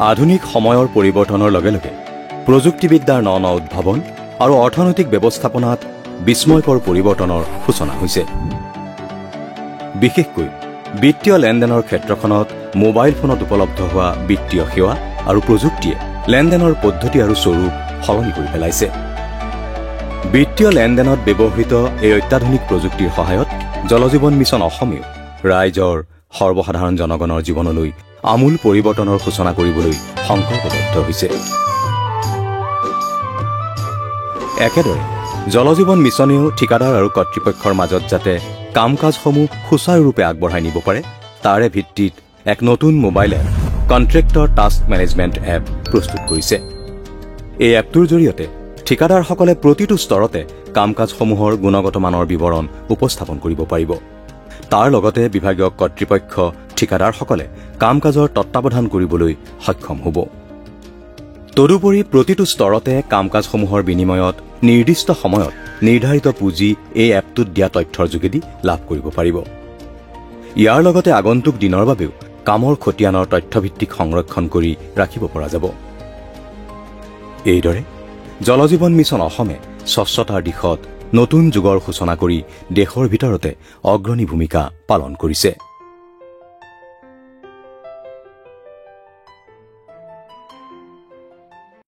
আধুনিক সময়ৰ পৰিৱৰ্তনৰ লগে লগে প্ৰযুক্তিবিদ্যাৰ ন ন উদ্ভাৱন আৰু অৰ্থনৈতিক ব্যৱস্থাপনাত বিস্ময়কৰ পৰিৱৰ্তনৰ সূচনা হৈছে। বিশেষকৈ বিত্তীয় লেনদেনৰ ক্ষেত্ৰখনত মোবাইল ফোনত উপলব্ধ হোৱা বিত্তীয় সেৱা আৰু প্ৰযুক্তিয়ে লেনদেনৰ পদ্ধতি আৰু স্বৰূপ সলনি কৰি পেলাইছে। বিত্তীয় লেনদেনত ব্যৱহৃত এই অত্যাধুনিক প্ৰযুক্তিৰ সহায়ত জলজীৱন মিছন অসমেও ৰাইজৰ সৰ্বসাধাৰণ জনগণৰ জীৱনলৈ আমূল পৰিৱৰ্তনৰ সূচনা কৰিবলৈ সংকল্পবদ্ধ হৈছে। একেদৰে জলজীৱন মিছনেও ঠিকাদাৰ আৰু কৰ্তৃপক্ষৰ মাজত যাতে কাম কাজসমূহ সুচাৰুৰূপে আগবঢ়াই নিব পাৰে তাৰে ভিত্তিত এক নতুন mobile app contractor task management app প্ৰস্তুত কৰিছে। এই এপটোৰ জৰিয়তে ঠিকাদাৰসকলে প্ৰতিটো স্তৰতে কাম কাজসমূহৰ গুণগত মানৰ বিৱৰণ উপস্থাপন কৰিব পাৰিব। তাৰ লগতে বিভাগীয় কৰ্তৃপক্ষ ঠিকাদাৰসকলে কাম কাজৰ তত্বাৱধান কৰিবলৈ সক্ষম হ'ব। তদুপৰি প্ৰতিটো স্তৰতে কাম কাজসমূহৰ বিনিময়ত নিৰ্দিষ্ট সময়ত নিৰ্ধাৰিত পুঁজি এই এপটোত দিয়া তথ্যৰ যোগেদি লাভ কৰিব পাৰিব। ইয়াৰ লগতে আগন্তুক দিনৰ বাবেও কামৰ খতিয়ানৰ তথ্যভিত্তিক সংৰক্ষণ কৰি ৰাখিব পৰা যাব। এইদৰে জলজীৱন মিছন অসমে স্বচ্ছতাৰ দিশত নতুন যুগৰ সূচনা কৰি দেশৰ ভিতৰতে অগ্ৰণী ভূমিকা পালন কৰিছে।